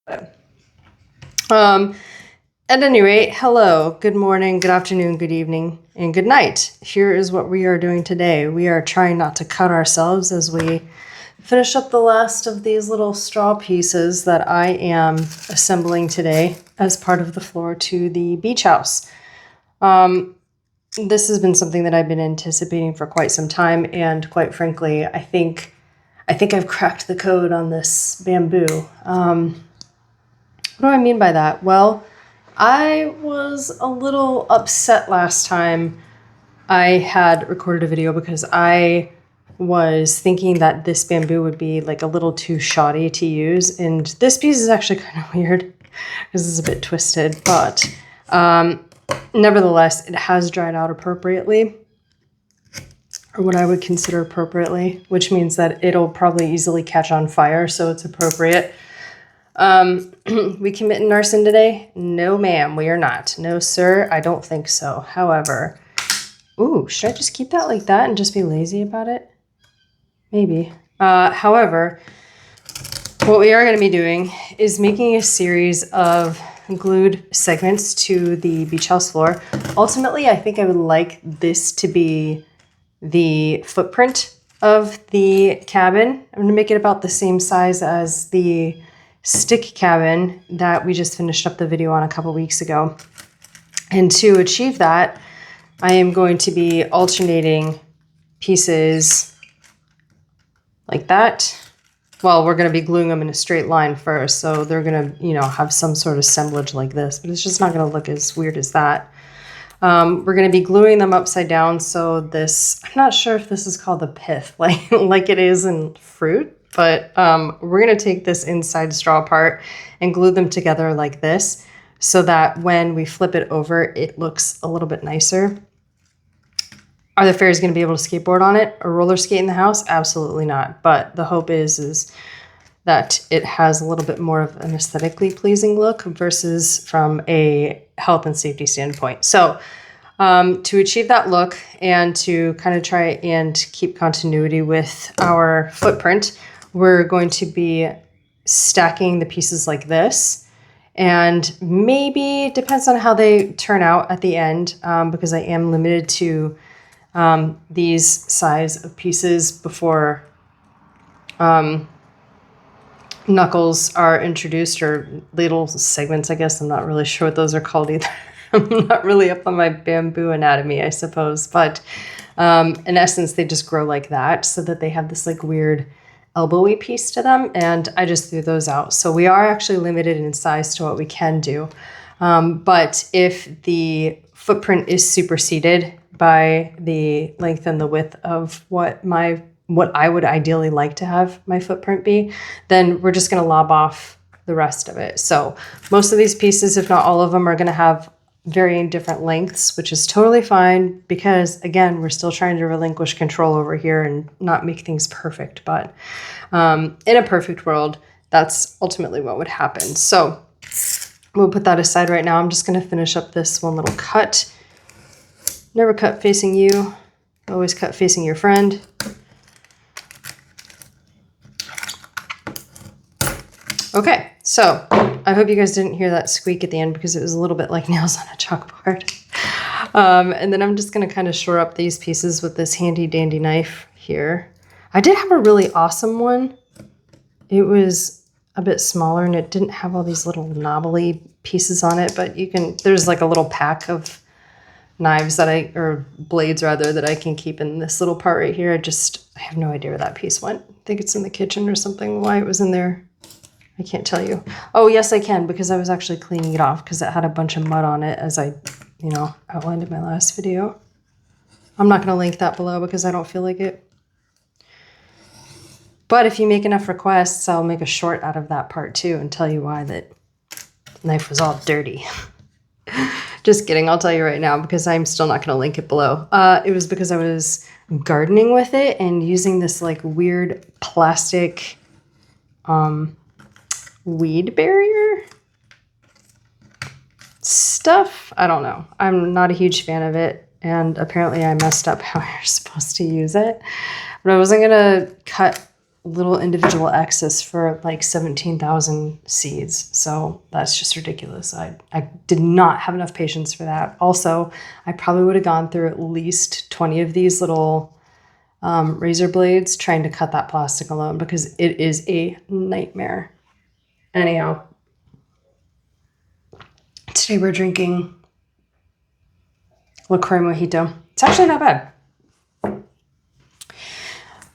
At any rate, hello, good morning, good afternoon, good evening, and good night. Here is what we are doing today. We are trying not to cut ourselves as we finish up the last of these little straw pieces that I am assembling today as part of the floor to the beach house. This has been something that I've been anticipating for quite some time, and quite frankly, I think I've cracked the code on this bamboo. What do I mean by that? Well, I was a little upset last time I had recorded a video because I was thinking that this bamboo would be like a little too shoddy to use. And this piece is actually kind of weird because it's a bit twisted, but nevertheless, it has dried out appropriately, or what I would consider appropriately, which means that it'll probably easily catch on fire, so it's appropriate. We committing arson today? No, ma'am, we are not. No, sir, I don't think so. However, ooh, should I just keep that like that and just be lazy about it? Maybe. However, what we are going to be doing is making a series of glued segments to the beach house floor. Ultimately, I think I would like this to be the footprint of the cabin. I'm going to make it about the same size as the stick cabin that we just finished up the video on a couple weeks ago. And to achieve that, I am going to be alternating pieces like that. Well, we're going to be gluing them in a straight line first, so they're going to, have some sort of assemblage like this, but it's just not going to look as weird as that. We're going to be gluing them upside down, so this, I'm not sure if this is called the pith, like it is in fruit. But we're going to take this inside straw part and glue them together like this so that when we flip it over, it looks a little bit nicer. Are the fairies going to be able to skateboard on it or roller skate in the house? Absolutely not. But the hope is that it has a little bit more of an aesthetically pleasing look versus from a health and safety standpoint. So to achieve that look and to kind of try and keep continuity with our footprint, we're going to be stacking the pieces like this, and maybe depends on how they turn out at the end, because I am limited to these size of pieces before knuckles are introduced, or ladle segments, I guess. I'm not really sure what those are called either. I'm not really up on my bamboo anatomy, I suppose, but in essence, they just grow like that so that they have this like weird elbowy piece to them, and I just threw those out. So we are actually limited in size to what we can do. But if the footprint is superseded by the length and the width of what I would ideally like to have my footprint be, then we're just going to lob off the rest of it. So most of these pieces, if not all of them, are going to have varying different lengths, which is totally fine because, again, we're still trying to relinquish control over here and not make things perfect. But in a perfect world, that's ultimately what would happen. So we'll put that aside right now. I'm just going to finish up this one little cut. Never cut facing you, always cut facing your friend. Okay, so I hope you guys didn't hear that squeak at the end because it was a little bit like nails on a chalkboard. And then I'm just going to kind of shore up these pieces with this handy dandy knife here. I did have a really awesome one. It was a bit smaller and it didn't have all these little knobbly pieces on it, but there's like a little pack of knives or blades rather, that I can keep in this little part right here. I have no idea where that piece went. I think it's in the kitchen or something, why it was in there. I can't tell you. Oh, yes, I can, because I was actually cleaning it off because it had a bunch of mud on it, as I, outlined in my last video. I'm not going to link that below because I don't feel like it. But if you make enough requests, I'll make a short out of that part too and tell you why that knife was all dirty. Just kidding, I'll tell you right now because I'm still not going to link it below. It was because I was gardening with it and using this like weird plastic weed barrier stuff. I don't know. I'm not a huge fan of it, and apparently I messed up how you're supposed to use it. But I wasn't going to cut little individual axis for like 17,000 seeds. So that's just ridiculous. I did not have enough patience for that. Also, I probably would have gone through at least 20 of these little razor blades trying to cut that plastic alone because it is a nightmare. Anyhow, today we're drinking LaCroix Mojito. It's actually not bad.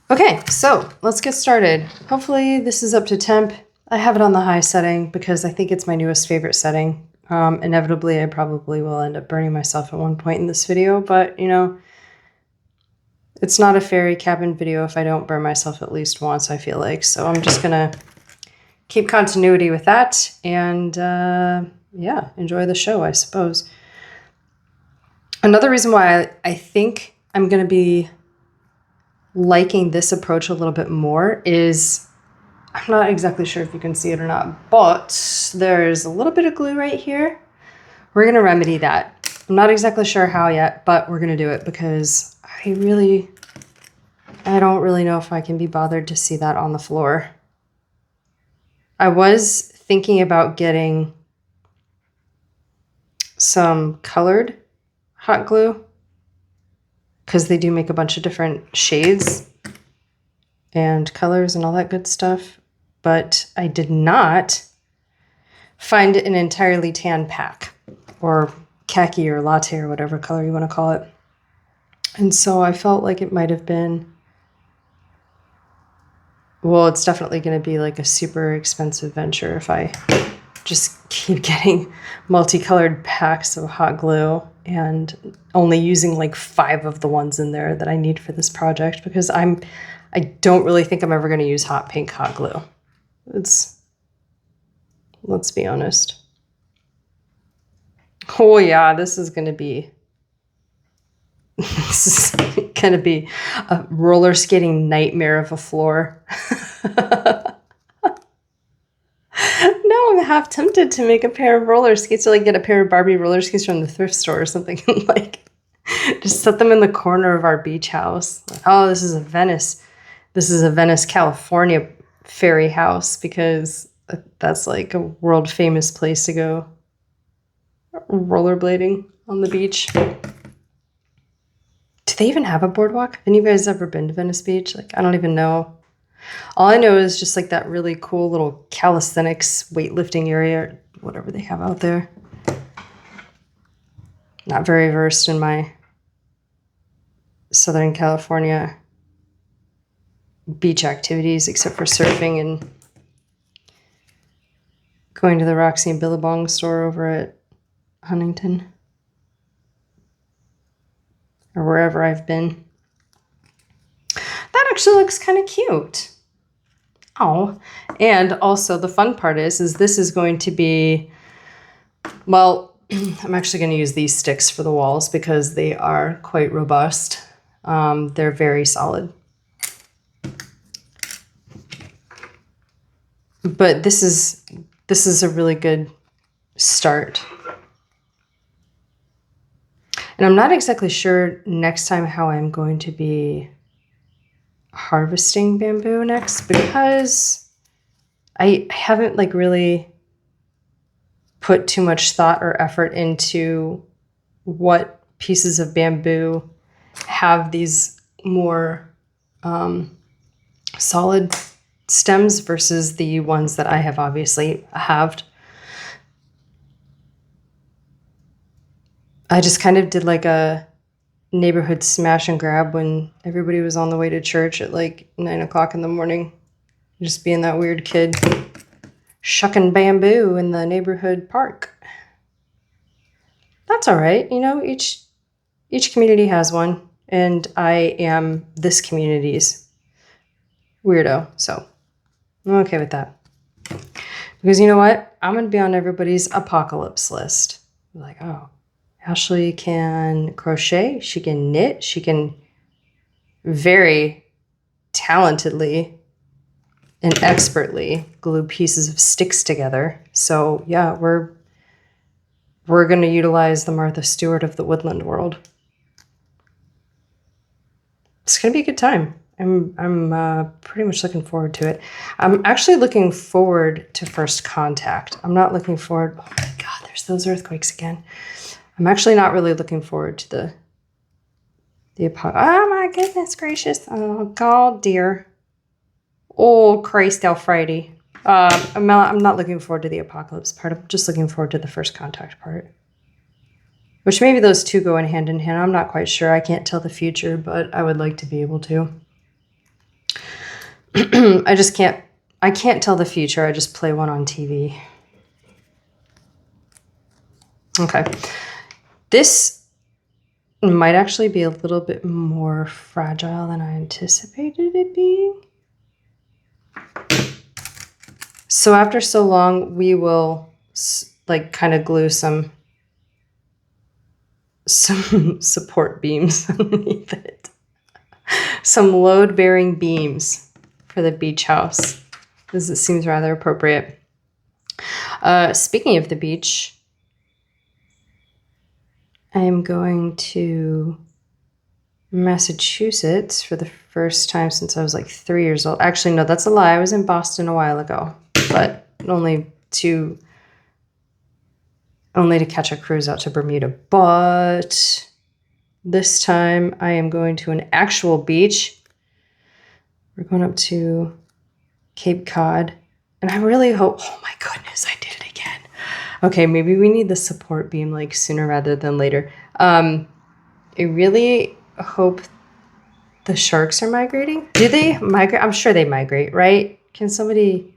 Okay, so let's get started. Hopefully this is up to temp. I have it on the high setting because I think it's my newest favorite setting. Inevitably, I probably will end up burning myself at one point in this video, but you know, it's not a fairy cabin video if I don't burn myself at least once, I feel like. So I'm just gonna keep continuity with that and yeah, enjoy the show, I suppose. Another reason why I think I'm gonna be liking this approach a little bit more is, I'm not exactly sure if you can see it or not, but there's a little bit of glue right here. We're going to remedy that. I'm not exactly sure how yet, but we're going to do it because I don't really know if I can be bothered to see that on the floor. I was thinking about getting some colored hot glue, because they do make a bunch of different shades and colors and all that good stuff. But I did not find an entirely tan pack, or khaki or latte or whatever color you want to call it. And so I felt like it might have been, well, it's definitely going to be like a super expensive venture if I just keep getting multicolored packs of hot glue and only using like 5 of the ones in there that I need for this project, because I don't really think I'm ever going to use hot pink hot glue. Let's be honest. Oh yeah, this is going to be a roller skating nightmare of a floor. No, I'm half tempted to make a pair of roller skates, or like get a pair of Barbie roller skates from the thrift store or something, and like just set them in the corner of our beach house. Oh, this is a Venice, California fairy house, because that's like a world famous place to go rollerblading on the beach. Do they even have a boardwalk? Have you guys ever been to Venice Beach? Like, I don't even know. All I know is just like that really cool little calisthenics weightlifting area, whatever they have out there. Not very versed in my Southern California beach activities, except for surfing and going to the Roxy and Billabong store over at Huntington, or wherever I've been. That actually looks kind of cute. Oh, and also the fun part is this is going to be, well, I'm actually going to use these sticks for the walls because they are quite robust. They're very solid. But this is a really good start. And I'm not exactly sure next time how I'm going to be harvesting bamboo next, because I haven't like really put too much thought or effort into what pieces of bamboo have these more solid stems versus the ones that I have obviously halved. I just kind of did like a neighborhood smash and grab when everybody was on the way to church at like 9 o'clock in the morning. Just being that weird kid shucking bamboo in the neighborhood park. That's all right. You know, each community has one, and I am this community's weirdo. So I'm okay with that. Because you know what? I'm going to be on everybody's apocalypse list. Like, oh, Ashley can crochet, she can knit, she can very talentedly and expertly glue pieces of sticks together. So yeah, we're going to utilize the Martha Stewart of the woodland world. It's going to be a good time. I'm pretty much looking forward to it. I'm actually looking forward to First Contact. I'm not looking forward. Oh my God, there's those earthquakes again. I'm actually not really looking forward to the oh my goodness gracious. Oh God, dear. Oh Christ Almighty. I'm not looking forward to the apocalypse part. I'm just looking forward to the First Contact part. Which maybe those two go in hand. I'm not quite sure. I can't tell the future, but I would like to be able to. I can't tell the future. I just play one on TV. Okay. This might actually be a little bit more fragile than I anticipated it being. So after so long, we will like kind of glue some support beams underneath it. Some load-bearing beams for the beach house. This seems rather appropriate. Speaking of the beach, I'm going to Massachusetts for the first time since I was like 3 years old. Actually, no, that's a lie. I was in Boston a while ago, but only to catch a cruise out to Bermuda. But this time I am going to an actual beach. We're going up to Cape Cod. And I really hope, oh my goodness, I did it again. Okay, maybe we need the support beam like sooner rather than later. I really hope the sharks are migrating. Do they migrate? I'm sure they migrate, right? Can somebody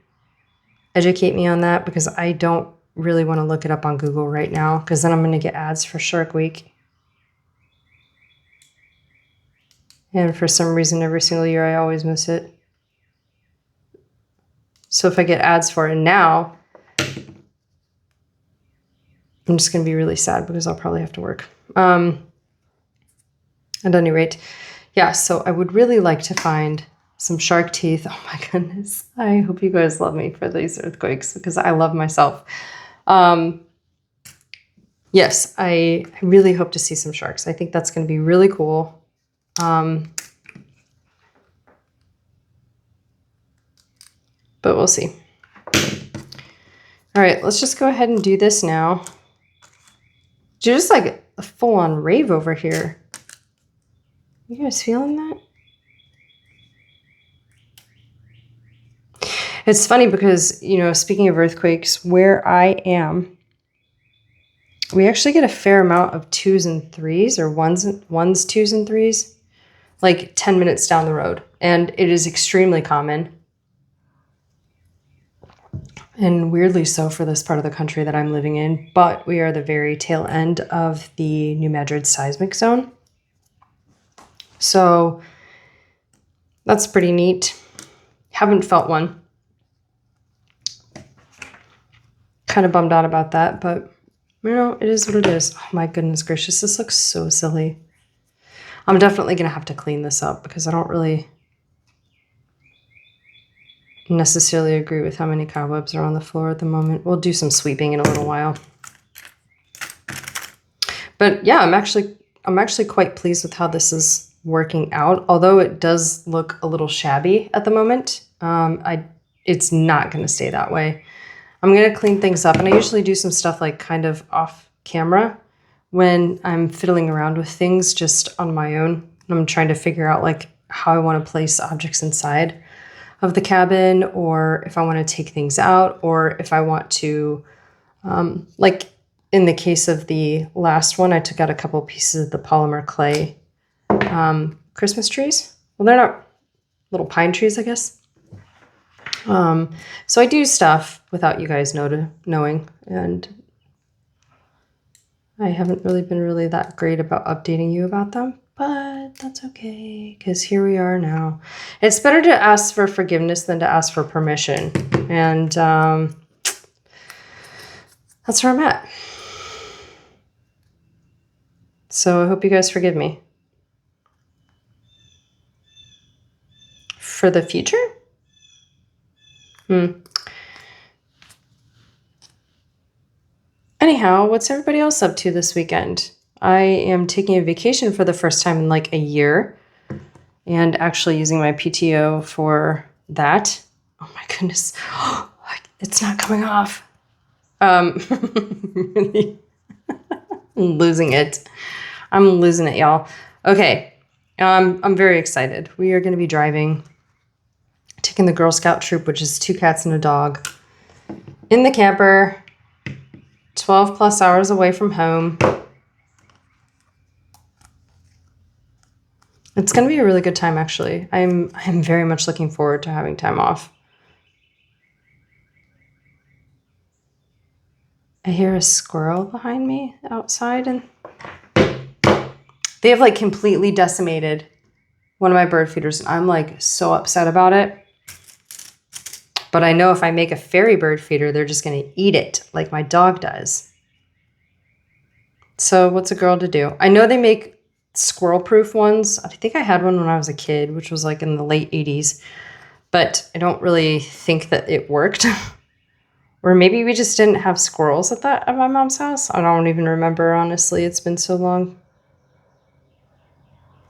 educate me on that? Because I don't really want to look it up on Google right now, because then I'm going to get ads for Shark Week. And for some reason, every single year, I always miss it. So if I get ads for it now, I'm just going to be really sad because I'll probably have to work. At any rate, yeah, so I would really like to find some shark teeth. Oh my goodness. I hope you guys love me for these earthquakes because I love myself. Yes, I really hope to see some sharks. I think that's going to be really cool. But we'll see. All right, let's just go ahead and do this now. Just like a full-on rave over here. You guys feeling that? It's funny because, you know, speaking of earthquakes, where I am, we actually get a fair amount of 2s and 3s, or ones, 2s, and 3s, like 10 minutes down the road. And it is extremely common. And weirdly so for this part of the country that I'm living in. But we are the very tail end of the New Madrid seismic zone. So that's pretty neat. Haven't felt one. Kind of bummed out about that, but you know, it is what it is. Oh my goodness gracious, this looks so silly. I'm definitely going to have to clean this up because I don't really necessarily agree with how many cobwebs are on the floor at the moment. We'll do some sweeping in a little while. But yeah, I'm actually quite pleased with how this is working out, although it does look a little shabby at the moment. It's not going to stay that way. I'm going to clean things up, and I usually do some stuff like kind of off camera when I'm fiddling around with things just on my own. I'm trying to figure out like how I want to place objects inside of the cabin, or if I want to take things out, or if I want to, like in the case of the last one, I took out a couple pieces of the polymer clay Christmas trees. Well, they're not little pine trees, I guess. So I do stuff without you guys knowing, and I haven't really been that great about updating you about them, but that's okay, because here we are now. It's better to ask for forgiveness than to ask for permission, and that's where I'm at. So I hope you guys forgive me. For the future? Anyhow, what's everybody else up to this weekend? I am taking a vacation for the first time in like a year. and actually using my PTO for that. Oh my goodness. It's not coming off. Really, I'm losing it. I'm losing it, y'all. Okay. I'm very excited. We are going to be driving, taking the Girl Scout troop, which is 2 cats and a dog, in the camper, 12 plus hours away from home. It's going to be a really good time, actually. I'm very much looking forward to having time off. I hear a squirrel behind me outside, and they have like completely decimated one of my bird feeders, and I'm like so upset about it. But I know if I make a fairy bird feeder, they're just going to eat it like my dog does. So what's a girl to do? I know they make squirrel-proof ones. I think I had one when I was a kid, which was like in the late 80s. But I don't really think that it worked. Or maybe we just didn't have squirrels at my mom's house. I don't even remember, honestly. It's been so long.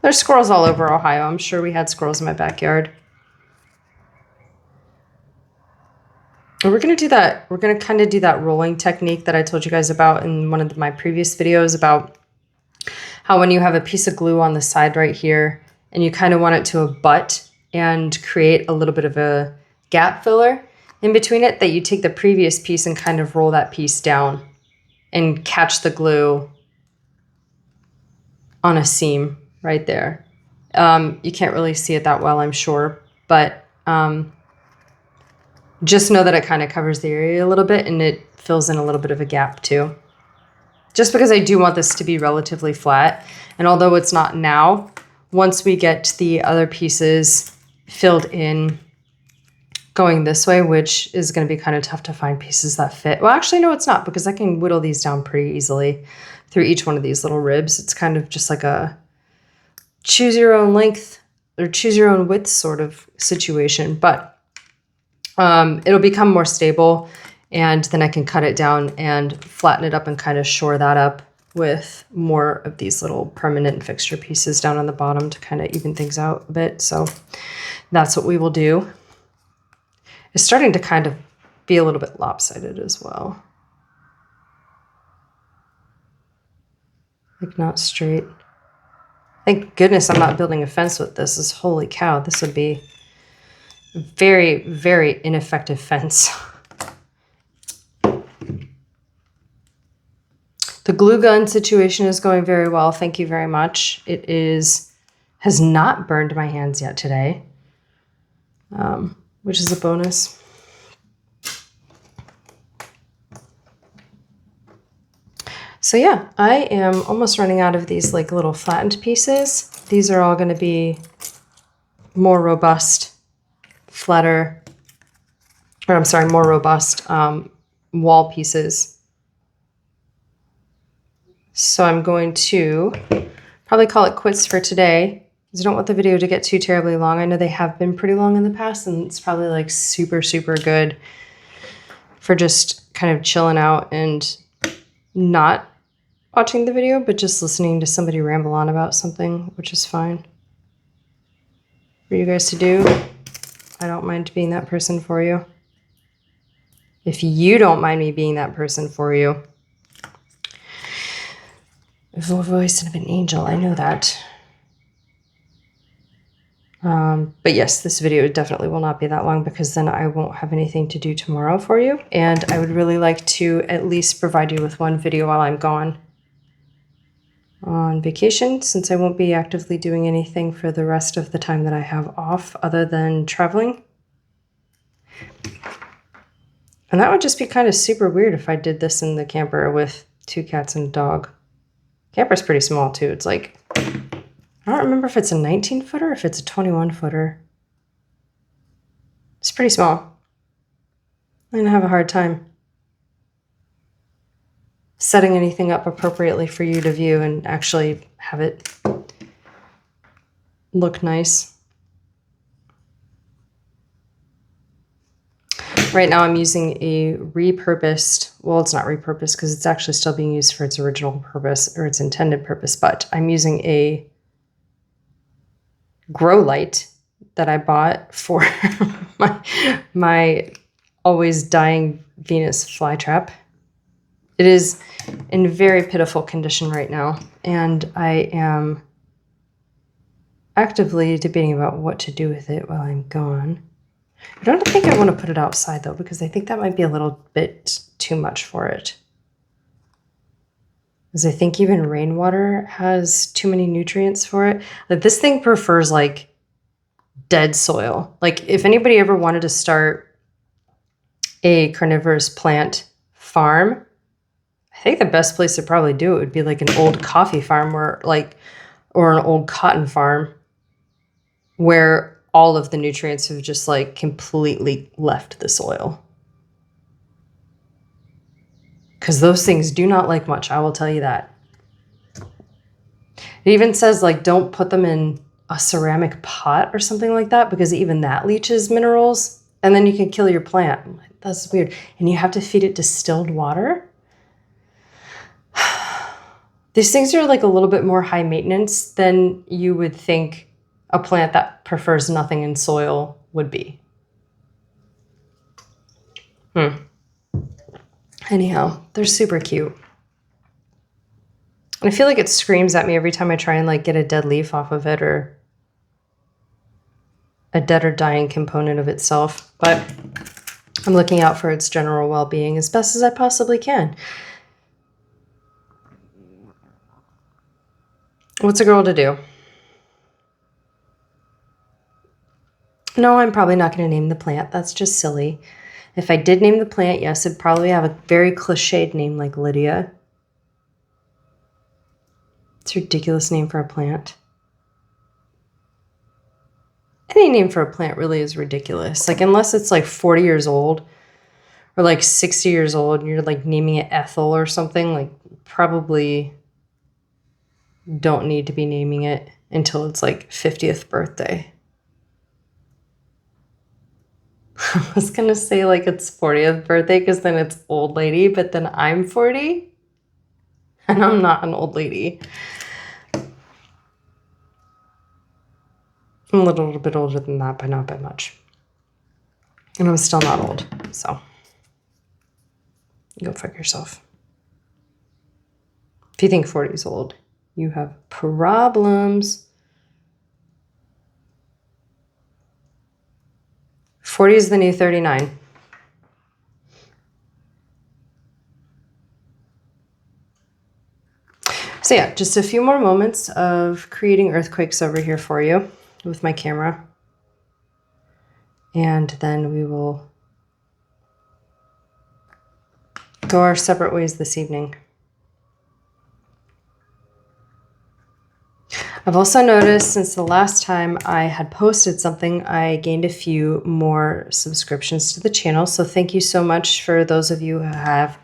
There's squirrels all over Ohio. I'm sure we had squirrels in my backyard. And we're going to do that. We're going to kind of do that rolling technique that I told you guys about in one of my previous videos about how when you have a piece of glue on the side right here and you kind of want it to abut and create a little bit of a gap filler in between it, that you take the previous piece and kind of roll that piece down and catch the glue on a seam right there. You can't really see it that well, I'm sure, but just know that it kind of covers the area a little bit and it fills in a little bit of a gap too. Just because I do want this to be relatively flat. And although it's not now, once we get the other pieces filled in going this way, which is going to be kind of tough to find pieces that fit. Well, actually, no, it's not, because I can whittle these down pretty easily through each one of these little ribs. It's kind of just like a choose your own length or choose your own width sort of situation. But it'll become more stable, and then I can cut it down and flatten it up and kind of shore that up with more of these little permanent fixture pieces down on the bottom to kind of even things out a bit. So that's what we will do. It's starting to kind of be a little bit lopsided as well. Like not straight. Thank goodness I'm not building a fence with this. Holy cow, this would be a very, very ineffective fence. The glue gun situation is going very well. Thank you very much. It has not burned my hands yet today, which is a bonus. So yeah, I am almost running out of these like little flattened pieces. These are all going to be more robust, flatter, or I'm sorry, more robust wall pieces. So I'm going to probably call it quits for today, because I don't want the video to get too terribly long. I know they have been pretty long in the past, and it's probably like super, super good for just kind of chilling out and not watching the video, but just listening to somebody ramble on about something, which is fine for you guys to do. I don't mind being that person for you. If you don't mind me being that person for you. The voice of an angel, I know that. But yes, this video definitely will not be that long, because then I won't have anything to do tomorrow for you. And I would really like to at least provide you with one video while I'm gone on vacation, since I won't be actively doing anything for the rest of the time that I have off other than traveling. And that would just be kind of super weird if I did this in the camper with 2 cats and a dog. Camper's pretty small too. It's like, I don't remember if it's a 19-footer or if it's a 21-footer. It's pretty small. I'm gonna have a hard time setting anything up appropriately for you to view and actually have it look nice. Right now I'm using a repurposed, well, it's not repurposed because it's actually still being used for its original purpose or its intended purpose, but I'm using a grow light that I bought for my always dying Venus flytrap. It is in very pitiful condition right now, and I am actively debating about what to do with it while I'm gone. I don't think I want to put it outside though, because I think that might be a little bit too much for it. Because I think even rainwater has too many nutrients for it. Like this thing prefers like dead soil. Like if anybody ever wanted to start a carnivorous plant farm, I think the best place to probably do it would be like an old coffee farm or an old cotton farm where all of the nutrients have just like completely left the soil. Because those things do not like much, I will tell you that. It even says like don't put them in a ceramic pot or something like that, because even that leaches minerals and then you can kill your plant. That's weird. And you have to feed it distilled water. These things are like a little bit more high maintenance than you would think a plant that prefers nothing in soil would be. Anyhow, they're super cute. And I feel like it screams at me every time I try and like get a dead leaf off of it or a dead or dying component of itself. But I'm looking out for its general well-being as best as I possibly can. What's a girl to do? No, I'm probably not going to name the plant. That's just silly. If I did name the plant, yes, it'd probably have a very cliched name like Lydia. It's a ridiculous name for a plant. Any name for a plant really is ridiculous. Like unless it's like 40 years old or like 60 years old and you're like naming it Ethel or something, like probably don't need to be naming it until it's like 50th birthday. I was going to say like it's 40th birthday because then it's old lady, but then I'm 40 and I'm not an old lady. I'm a little bit older than that, but not by much. And I'm still not old, so go fuck yourself. If you think 40 is old, you have problems. 40 is the new 39. So yeah, just a few more moments of creating earthquakes over here for you with my camera. And then we will go our separate ways this evening. I've also noticed since the last time I had posted something, I gained a few more subscriptions to the channel. So thank you so much for those of you who have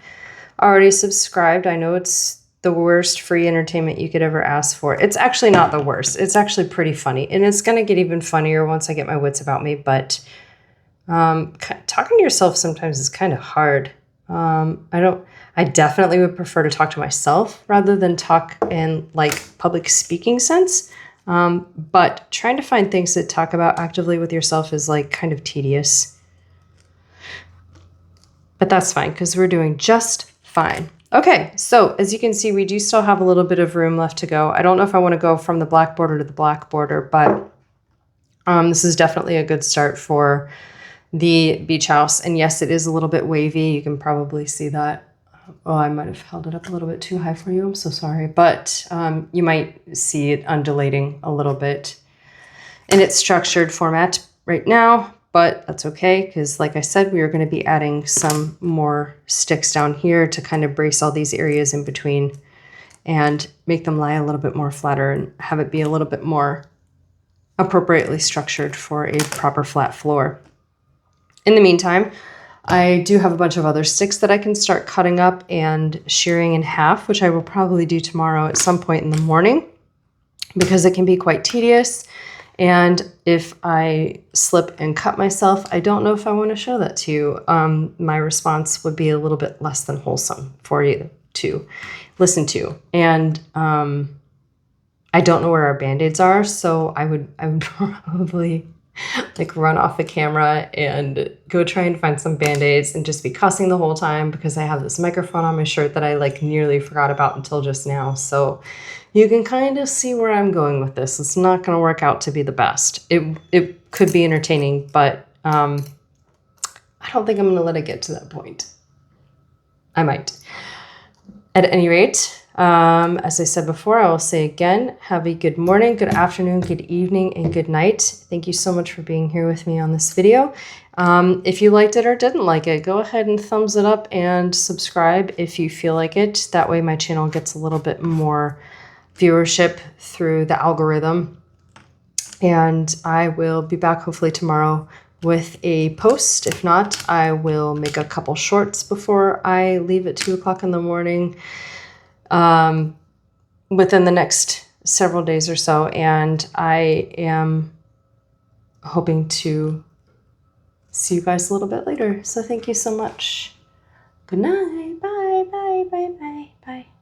already subscribed. I know it's the worst free entertainment you could ever ask for. It's actually not the worst. It's actually pretty funny. And it's going to get even funnier once I get my wits about me. But talking to yourself sometimes is kind of hard. I definitely would prefer to talk to myself rather than talk in like public speaking sense. But trying to find things to talk about actively with yourself is like kind of tedious. But that's fine because we're doing just fine. Okay, so as you can see, we do still have a little bit of room left to go. I don't know if I want to go from the black border to the black border, but this is definitely a good start for the beach house. And yes, it is a little bit wavy. You can probably see that. Oh, I might have held it up a little bit too high for you. I'm so sorry. But you might see it undulating a little bit in its structured format right now. But that's okay, because like I said, we are going to be adding some more sticks down here to kind of brace all these areas in between and make them lie a little bit more flatter and have it be a little bit more appropriately structured for a proper flat floor. In the meantime, I do have a bunch of other sticks that I can start cutting up and shearing in half, which I will probably do tomorrow at some point in the morning because it can be quite tedious. And if I slip and cut myself, I don't know if I want to show that to you. My response would be a little bit less than wholesome for you to listen to. And I don't know where our band-aids are, so I would probably like run off the camera and go try and find some band-aids and just be cussing the whole time because I have this microphone on my shirt that I like nearly forgot about until just now. So you can kind of see where I'm going with this. It's not going to work out to be the best. It could be entertaining, but I don't think I'm going to let it get to that point. I might. At any rate, as I said before, I will say again, have a good morning, good afternoon, good evening, and good night. Thank you so much for being here with me on this video. If you liked it or didn't like it, go ahead and thumbs it up and subscribe if you feel like it. That way my channel gets a little bit more viewership through the algorithm. And I will be back hopefully tomorrow with a post. If not, I will make a couple shorts before I leave at 2 o'clock in the morning within the next several days or so. And I am hoping to see you guys a little bit later. So thank you so much. Good night. Bye, bye, bye, bye, bye.